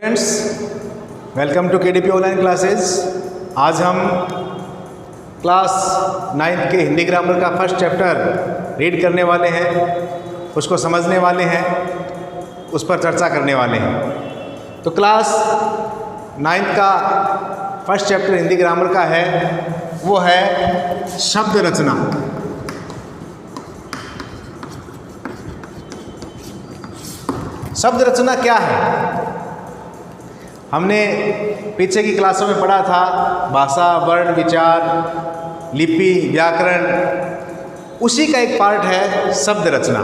Friends, welcome to KDP online classes. आज हम class 9 के हिंदी ग्रामर का फर्स्ट चैप्टर रीड करने वाले हैं, उसको समझने वाले हैं, उस पर चर्चा करने वाले हैं। तो क्लास 9 का फर्स्ट चैप्टर हिंदी ग्रामर का है, वो है शब्द रचना। शब्द रचना क्या है? हमने पीछे की क्लासों में पढ़ा था भाषा, वर्ण, विचार, लिपि, व्याकरण, उसी का एक पार्ट है शब्द रचना।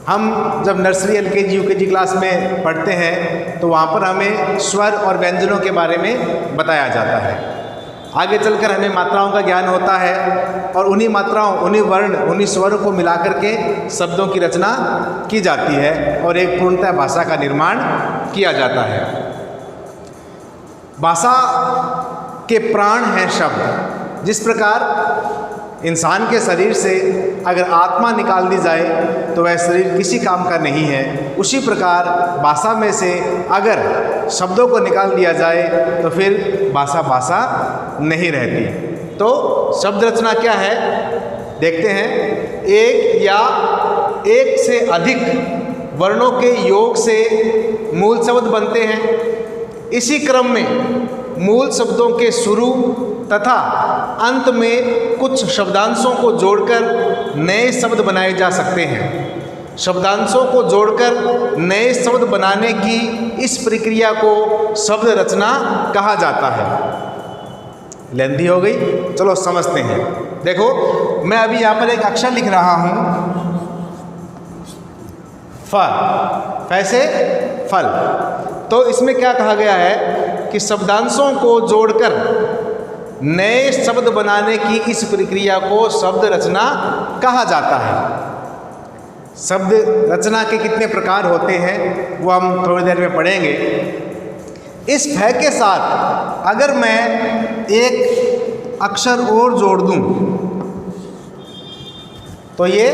हम जब नर्सरी, LKG, UKG क्लास में पढ़ते हैं तो वहाँ पर हमें स्वर और व्यंजनों के बारे में बताया जाता है। आगे चलकर हमें मात्राओं का ज्ञान होता है और उन्हीं मात्राओं, उन्हीं वर्ण, उन्हीं स्वरों को मिलाकर के शब्दों की रचना की जाती है और एक पूर्णतः भाषा का निर्माण किया जाता है। भाषा के प्राण हैं शब्द। जिस प्रकार इंसान के शरीर से अगर आत्मा निकाल दी जाए तो वह शरीर किसी काम का नहीं है, उसी प्रकार भाषा में से अगर शब्दों को निकाल दिया जाए तो फिर भाषा नहीं रहती। तो शब्द रचना क्या है देखते हैं। एक या एक से अधिक वर्णों के योग से मूल शब्द बनते हैं। इसी क्रम में मूल शब्दों के शुरू तथा अंत में कुछ शब्दांशों को जोड़कर नए शब्द बनाए जा सकते हैं। शब्दांशों को जोड़कर नए शब्द बनाने की इस प्रक्रिया को शब्द रचना कहा जाता है। लेंथी हो गई, चलो समझते हैं। देखो, मैं अभी यहाँ पर एक अक्षर लिख रहा हूँ, फ, फैसे फल। तो इसमें क्या कहा गया है कि शब्दांशों को जोड़कर नए शब्द बनाने की इस प्रक्रिया को शब्द रचना कहा जाता है। शब्द रचना के कितने प्रकार होते हैं वो हम थोड़ी देर में पढ़ेंगे। इस फ के साथ अगर मैं एक अक्षर और जोड़ दूं तो ये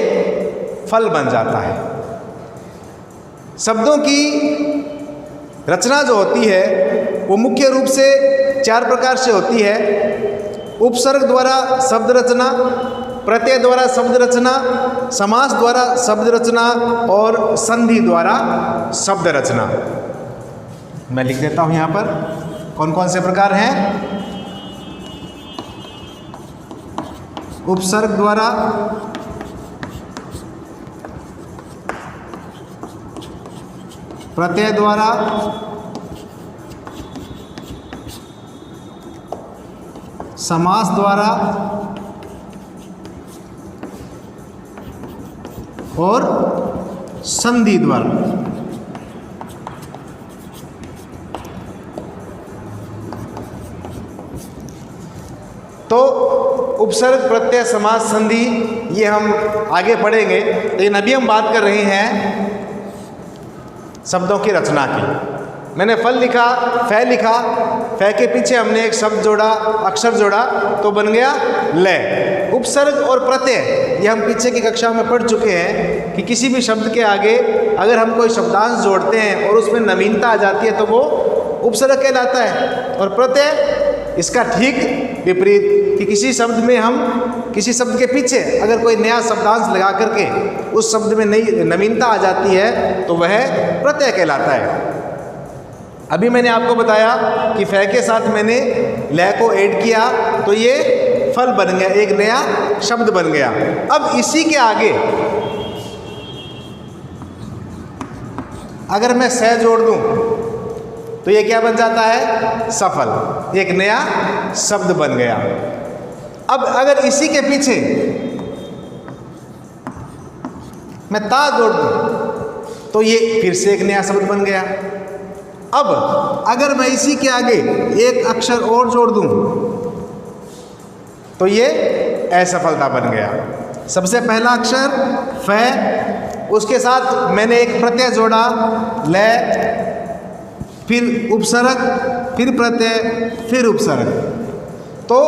फल बन जाता है। शब्दों की रचना जो होती है वो मुख्य रूप से 4 प्रकार से होती है। उपसर्ग द्वारा शब्द रचना, प्रत्यय द्वारा शब्द रचना, समास द्वारा शब्द रचना और संधि द्वारा शब्द रचना। मैं लिख देता हूँ यहाँ पर कौन कौन से प्रकार हैं। उपसर्ग द्वारा, प्रत्यय द्वारा, समास द्वारा और संधि द्वारा। तो उपसर्ग, प्रत्यय, समास, संधि ये हम आगे पढ़ेंगे, लेकिन अभी हम बात कर रहे हैं शब्दों की रचना की। मैंने फल लिखा, फै लिखा, फै के पीछे हमने एक शब्द जोड़ा, अक्षर जोड़ा, तो बन गया ले। उपसर्ग और प्रत्यय ये हम पीछे की कक्षा में पढ़ चुके हैं कि किसी भी शब्द के आगे अगर हम कोई शब्दांश जोड़ते हैं और उसमें नवीनता आ जाती है तो वो उपसर्ग कहलाता है। और प्रत्यय इसका ठीक विपरीत कि किसी शब्द में हम किसी शब्द के पीछे अगर कोई नया शब्दांश लगा करके उस शब्द में नई नवीनता आ जाती है तो वह प्रत्यय कहलाता है। अभी मैंने आपको बताया कि फै के साथ मैंने लय को ऐड किया तो ये फल बन गया, एक नया शब्द बन गया। अब इसी के आगे अगर मैं सह जोड़ दूं तो ये क्या बन जाता है? सफल, एक नया शब्द बन गया। अब अगर इसी के पीछे मैं ता जोड़ दूं तो ये फिर से एक नया शब्द बन गया। अब अगर मैं इसी के आगे एक अक्षर और जोड़ दूं तो ये असफलता बन गया। सबसे पहला अक्षर फै, उसके साथ मैंने एक प्रत्यय जोड़ा ल, फिर उपसर्ग, फिर प्रत्यय, फिर उपसर्ग। तो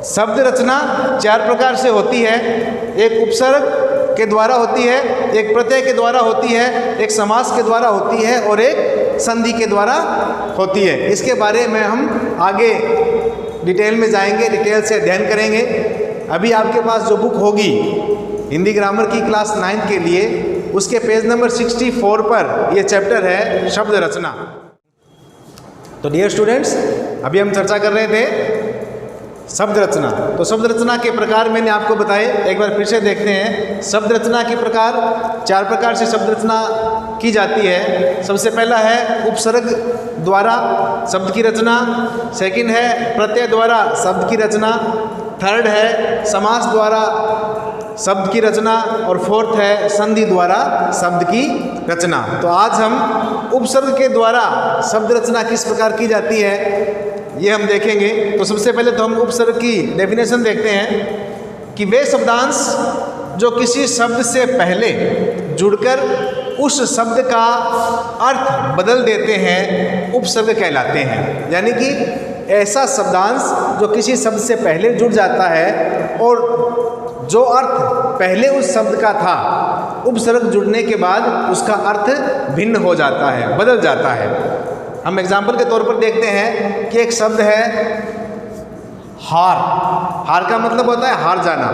शब्द रचना 4 प्रकार से होती है। एक उपसर्ग के द्वारा होती है, एक प्रत्यय के द्वारा होती है, एक समास के द्वारा होती है और एक संधि के द्वारा होती है। इसके बारे में हम आगे डिटेल में जाएंगे, डिटेल से अध्ययन करेंगे। अभी आपके पास जो बुक होगी हिंदी ग्रामर की क्लास 9 के लिए, उसके पेज नंबर 64 पर ये चैप्टर है शब्द रचना। तो डियर स्टूडेंट्स, अभी हम चर्चा कर रहे थे शब्द रचना। तो शब्द रचना के प्रकार मैंने आपको बताए, एक बार फिर से देखते हैं। शब्द रचना के प्रकार, 4 प्रकार से शब्द रचना की जाती है। सबसे पहला है उपसर्ग द्वारा शब्द की रचना, सेकंड है प्रत्यय द्वारा शब्द की रचना, थर्ड है समास द्वारा शब्द की रचना, और फोर्थ है संधि द्वारा शब्द की रचना। तो आज हम उपसर्ग के द्वारा शब्द रचना किस प्रकार की जाती है ये हम देखेंगे। तो सबसे पहले तो हम उपसर्ग की डेफिनेशन देखते हैं कि वे शब्दांश जो किसी शब्द से पहले जुड़कर उस शब्द का अर्थ बदल देते हैं उपसर्ग कहलाते हैं। यानी कि ऐसा शब्दांश जो किसी शब्द से पहले जुड़ जाता है और जो अर्थ पहले उस शब्द का था, उपसर्ग जुड़ने के बाद उसका अर्थ भिन्न हो जाता है, बदल जाता है। हम एग्जाम्पल के तौर पर देखते हैं कि एक शब्द है हार। हार का मतलब होता है हार जाना।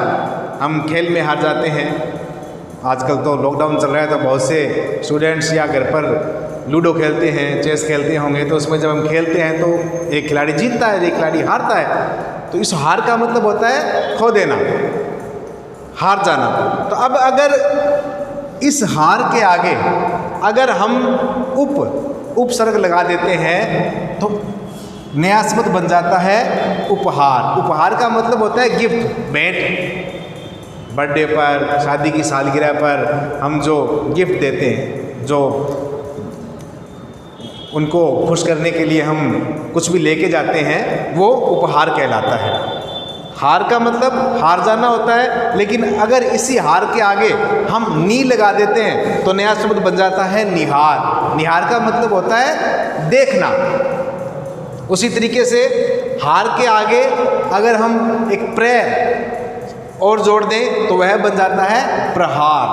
हम खेल में हार जाते हैं। आजकल तो लॉकडाउन चल रहा है तो बहुत से स्टूडेंट्स या घर पर लूडो खेलते हैं, चेस खेलते होंगे। तो उसमें जब हम खेलते हैं तो एक खिलाड़ी जीतता है, एक खिलाड़ी हारता है। तो इस हार का मतलब होता है खो देना, हार जाना। तो अब अगर इस हार के आगे अगर हम उपसर्ग लगा देते हैं तो नया शब्द बन जाता है उपहार। उपहार का मतलब होता है गिफ्ट, भेंट। बर्थडे पर, शादी की सालगिरह पर हम जो गिफ्ट देते हैं, जो उनको खुश करने के लिए हम कुछ भी लेके जाते हैं, वो उपहार कहलाता है। हार का मतलब हार जाना होता है, लेकिन अगर इसी हार के आगे हम नी लगा देते हैं तो नया शब्द बन जाता है निहार। निहार का मतलब होता है देखना। उसी तरीके से हार के आगे अगर हम एक प्र और जोड़ दें तो वह बन जाता है प्रहार।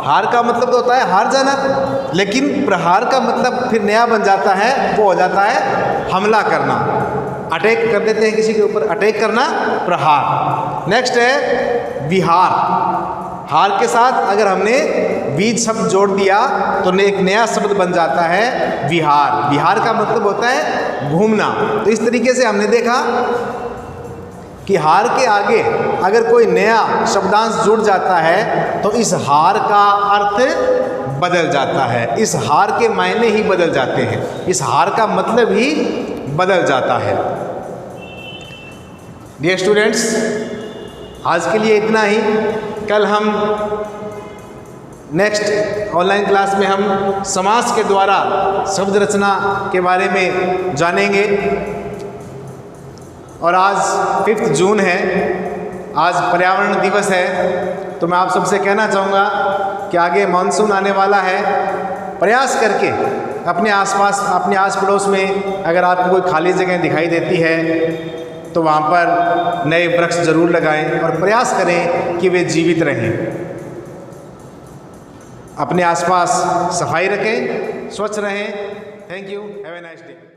हार का मतलब तो होता है हार जाना, लेकिन प्रहार का मतलब फिर नया बन जाता है, वो हो जाता है हमला करना। अटैक कर देते हैं किसी के ऊपर, अटैक करना, प्रहार। नेक्स्ट है विहार। हार के साथ अगर हमने बीज शब्द जोड़ दिया तो एक नया शब्द बन जाता है विहार। विहार का मतलब होता है घूमना। तो इस तरीके से हमने देखा कि हार के आगे अगर कोई नया शब्दांश जुड़ जाता है तो इस हार का अर्थ बदल जाता है, इस हार के मायने ही बदल जाते हैं, इस हार का मतलब ही बदल जाता है। डियर स्टूडेंट्स, आज के लिए इतना ही। कल हम नेक्स्ट ऑनलाइन क्लास में हम समास के द्वारा शब्द रचना के बारे में जानेंगे। और आज 5 जून है, आज पर्यावरण दिवस है। तो मैं आप सबसे कहना चाहूँगा कि आगे मानसून आने वाला है। प्रयास करके अपने आसपास, अपने आस पड़ोस में अगर आपको कोई खाली जगह दिखाई देती है तो वहाँ पर नए वृक्ष जरूर लगाएं और प्रयास करें कि वे जीवित रहें। अपने आसपास सफाई रखें, स्वच्छ रहें। Thank you, have a nice day.